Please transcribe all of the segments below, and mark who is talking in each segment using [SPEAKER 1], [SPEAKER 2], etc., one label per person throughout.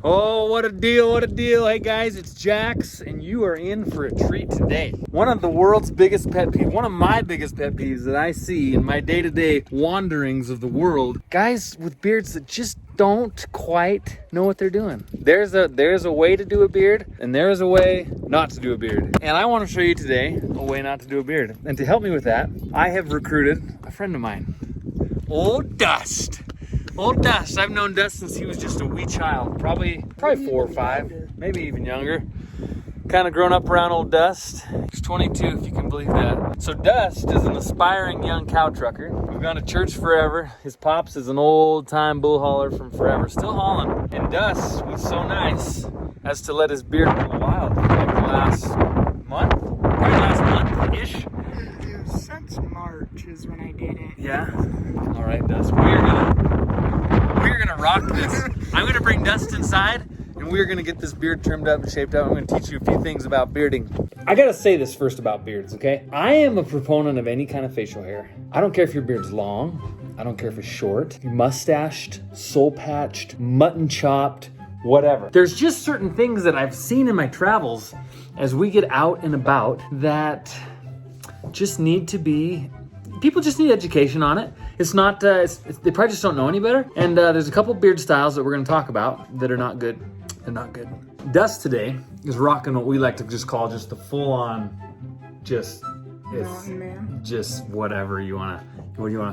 [SPEAKER 1] Oh, what a deal, what a deal. Hey guys, it's Jax, and you are in for a treat today. One of the world's biggest pet peeves, one of my biggest pet peeves that I see in my day-to-day wanderings of the world, guys with beards that just don't quite know what they're doing. There's a way to do a beard, and there is a way not to do a beard. And I want to show you today a way not to do a beard. And to help me with that, I have recruited a friend of mine, Old Dust. Old Dust. I've known Dust since he was just a wee child, probably 4 or 5, maybe even younger. Kind of grown up around Old Dust. He's 22, if you can believe that. So Dust is an aspiring young cow trucker. We've gone to church forever. His pops is an old-time bull hauler from forever, still hauling. And Dust was so nice as to let his beard grow wild for like the last month, probably last month-ish.
[SPEAKER 2] Since March is when I did it.
[SPEAKER 1] Yeah. All right, Dust. We're gonna rock this. I'm gonna bring Dust inside, and we're gonna get this beard trimmed up and shaped up. I'm gonna teach you a few things about bearding. I gotta say this first about beards, okay? I am a proponent of any kind of facial hair. I don't care if your beard's long. I don't care if it's short, mustached, soul patched, mutton chopped, whatever. There's just certain things that I've seen in my travels as we get out and about that just need to be, people just need education on it. It's not, they probably just don't know any better. And there's a couple beard styles that we're gonna talk about that are not good. They're not good. Dust today is rocking what we like to just call just the full on, just, it's just whatever you wanna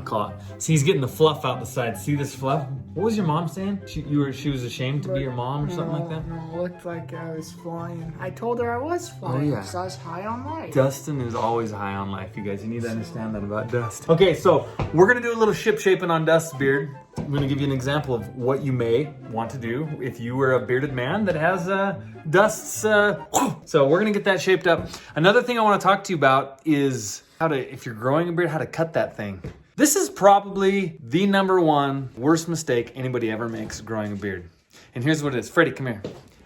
[SPEAKER 1] call it. See, he's getting the fluff out the side. See this fluff? What was your mom saying? She was ashamed to be your mom or something like that?
[SPEAKER 2] No, it looked like I was flying. I told her I was flying, because I was high on life.
[SPEAKER 1] Dustin is always high on life, you guys. You need to understand that about Dust. Okay, so we're gonna do a little shaping on Dust's beard. I'm gonna give you an example of what you may want to do if you were a bearded man that has Dust's, so we're gonna get that shaped up. Another thing I wanna talk to you about is if you're growing a beard, how to cut that thing. This is probably the #1 worst mistake anybody ever makes growing a beard. And here's what it is. Freddie, come here.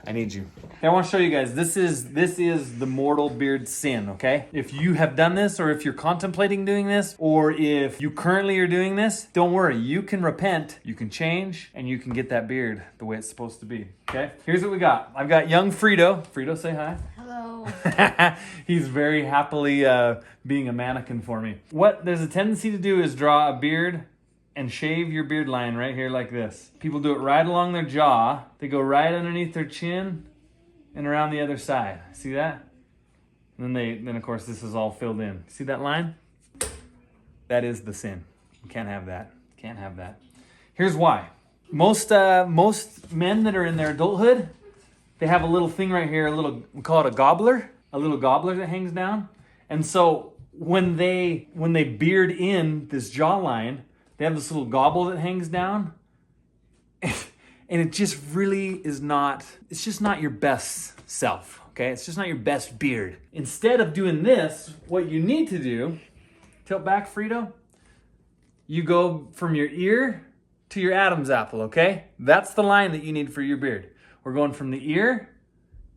[SPEAKER 1] I need you. I want to show you guys, this is the mortal beard sin, okay? If you have done this, or if you're contemplating doing this, or if you currently are doing this, don't worry, you can repent, you can change, and you can get that beard the way it's supposed to be, okay? Here's what we got. I've got young Frito. Frito, say hi.
[SPEAKER 2] Hello.
[SPEAKER 1] He's very happily being a mannequin for me. What there's a tendency to do is draw a beard and shave your beard line right here like this. People do it right along their jaw. They go right underneath their chin and around the other side. See that? And then of course this is all filled in. See that line? That is the sin. You can't have that. Can't have that. Here's why. Most men that are in their adulthood, they have a little thing right here, we call it a little gobbler that hangs down. And so when they beard in this jawline, they have this little gobble that hangs down, and it just really is not, it's just not your best self, okay? It's just not your best beard. Instead of doing this, what you need to do, tilt back, Frito, you go from your ear to your Adam's apple, okay? That's the line that you need for your beard. We're going from the ear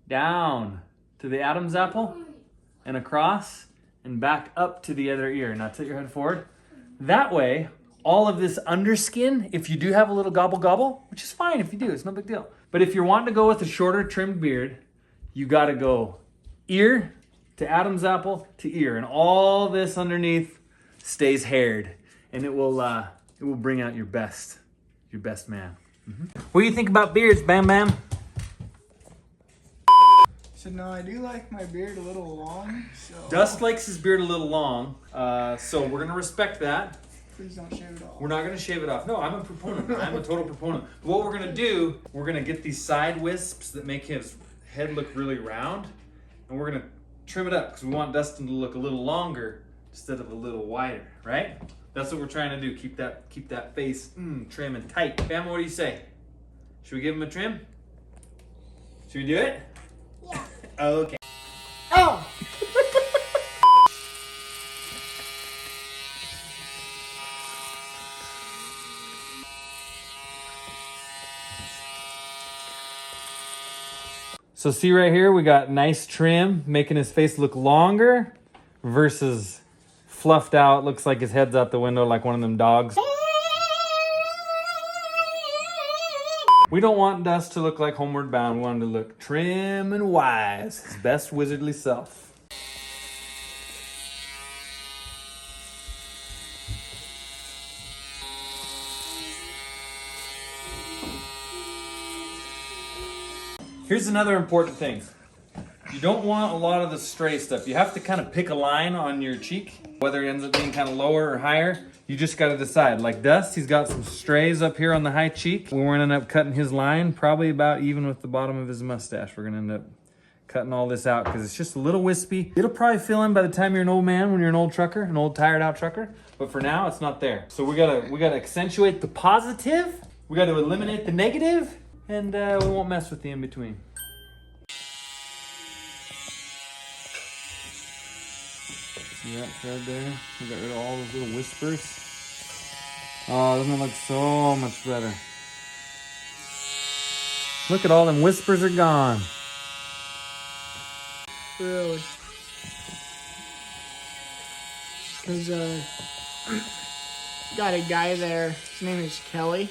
[SPEAKER 1] down to the Adam's apple and across and back up to the other ear. Now tilt your head forward. That way, all of this underskin, if you do have a little gobble, which is fine if you do, it's no big deal. But if you're wanting to go with a shorter trimmed beard, you gotta go ear to Adam's apple to ear. And all this underneath stays haired. And it will bring out your best man. Mm-hmm. What do you think about beards, Bam Bam?
[SPEAKER 2] So no, I do like my beard a little long, so...
[SPEAKER 1] Dust likes his beard a little long, so we're gonna respect that.
[SPEAKER 2] Please don't shave it off.
[SPEAKER 1] We're not gonna shave it off. No, I'm a proponent. I'm a total proponent. But what we're gonna do, we're gonna get these side wisps that make his head look really round, and we're gonna trim it up because we want Dustin to look a little longer instead of a little wider, right? That's what we're trying to do. Keep that face trim and tight. Bam, what do you say? Should we give him a trim? Should we do it?
[SPEAKER 2] Yeah.
[SPEAKER 1] Okay.
[SPEAKER 2] Oh!
[SPEAKER 1] So see right here, we got nice trim, making his face look longer versus fluffed out. Looks like his head's out the window like one of them dogs. We don't want Dust to look like Homeward Bound. We want him to look trim and wise, his best wizardly self. Here's another important thing. You don't want a lot of the stray stuff. You have to kind of pick a line on your cheek, whether it ends up being kind of lower or higher. You just got to decide. Like Dust, he's got some strays up here on the high cheek. We're going to end up cutting his line probably about even with the bottom of his mustache. We're going to end up cutting all this out because it's just a little wispy. It'll probably fill in by the time you're an old man, when you're an old trucker, an old tired out trucker. But for now, it's not there. So we gotta accentuate the positive. We got to eliminate the negative, and we won't mess with the in between. See that thread there? We got rid of all those little whispers. Oh, doesn't it look so much better? Look at all them whispers are gone.
[SPEAKER 2] Really? Because got a guy there. His name is Kelly.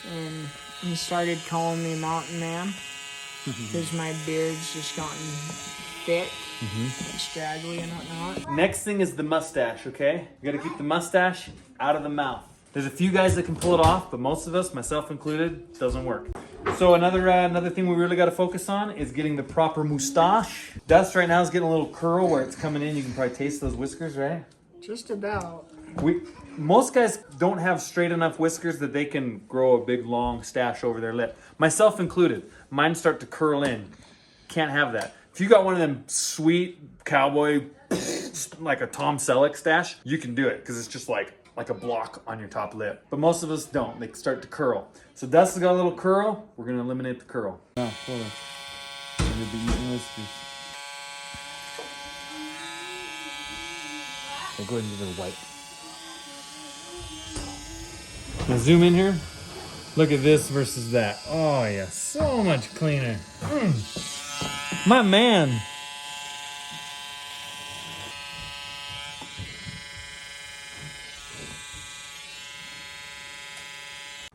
[SPEAKER 2] And he started calling me Mountain Man because my beard's just gotten thick. And straggly and whatnot.
[SPEAKER 1] Next thing is the mustache, okay? You gotta keep the mustache out of the mouth. There's a few guys that can pull it off, but most of us, myself included, doesn't work. So another thing we really gotta focus on is getting the proper mustache. Dust right now is getting a little curl where it's coming in. You can probably taste those whiskers, right?
[SPEAKER 2] Just about.
[SPEAKER 1] Most guys don't have straight enough whiskers that they can grow a big long stash over their lip. Myself included. Mine start to curl in. Can't have that. If you got one of them sweet cowboy, like a Tom Selleck stash, you can do it because it's just like a block on your top lip. But most of us don't. They start to curl. So Dust has got a little curl. We're going to eliminate the curl. Oh, hold on. I'm going to be eating whiskers. Okay, go ahead and give it a wipe. Now zoom in here. Look at this versus that. Oh yeah, so much cleaner. My man.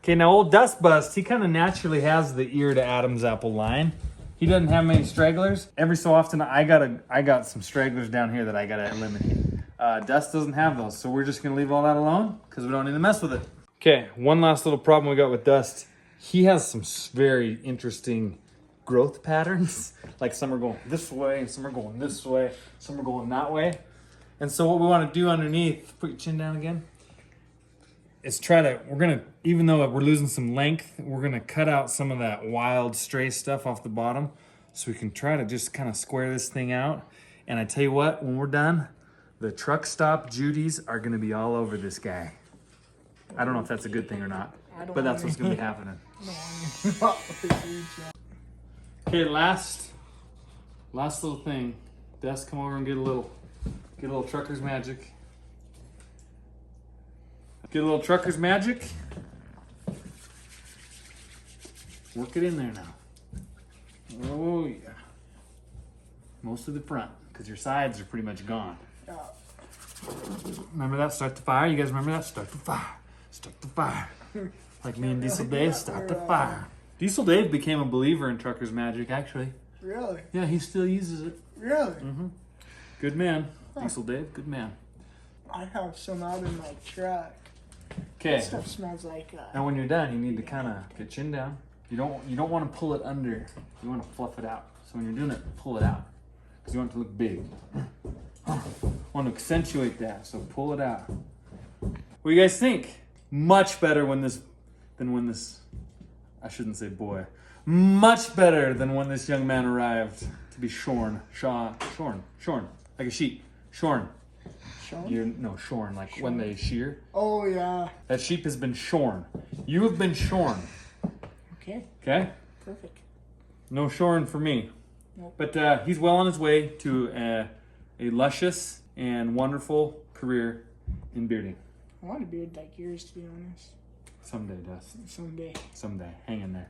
[SPEAKER 1] Okay, now old Dust Bust, he kind of naturally has the ear to Adam's apple line. He doesn't have many stragglers. Every so often, I got some stragglers down here that I gotta eliminate. Dust doesn't have those, so we're just gonna leave all that alone because we don't need to mess with it. Okay, one last little problem we got with Dust. He has some very interesting growth patterns. Like some are going this way, and some are going this way, some are going that way. And so what we want to do underneath, put your chin down again, is even though we're losing some length, we're gonna cut out some of that wild stray stuff off the bottom so we can try to just kind of square this thing out. And I tell you what, when we're done, the truck stop Judies are gonna be all over this guy. I don't know if that's a good thing or not, but that's what's gonna be happening. Okay, last little thing. Dust, come over and get a little trucker's magic. Get a little trucker's magic. Work it in there now. Oh yeah. Most of the front, because your sides are pretty much gone. Remember that? Start the fire. You guys remember that? Start the fire. Start the fire. Like me and Diesel Dave, start the fire. Diesel Dave became a believer in trucker's magic, actually.
[SPEAKER 2] Really?
[SPEAKER 1] Yeah, he still uses it.
[SPEAKER 2] Really?
[SPEAKER 1] Good man. Diesel Dave, good man.
[SPEAKER 2] I have some out in my truck.
[SPEAKER 1] Okay.
[SPEAKER 2] Stuff smells like
[SPEAKER 1] Now when you're done, you need to kind of get your chin down. You don't want to pull it under. You want to fluff it out. So when you're doing it, pull it out. Because you want it to look big. Want to accentuate that, so pull it out. What do you guys think? Much better than when this, I shouldn't say boy. Much better than when this young man arrived to be shorn, like a sheep. Shorn. Shorn, like shorn. When they shear.
[SPEAKER 2] Oh, yeah.
[SPEAKER 1] That sheep has been shorn. You have been shorn.
[SPEAKER 2] Okay.
[SPEAKER 1] Okay?
[SPEAKER 2] Perfect.
[SPEAKER 1] No shorn for me.
[SPEAKER 2] Nope.
[SPEAKER 1] But he's well on his way to a luscious and wonderful career in bearding.
[SPEAKER 2] I want a beard like yours, to be honest.
[SPEAKER 1] Someday, Dust.
[SPEAKER 2] Someday.
[SPEAKER 1] Someday. Hang in there.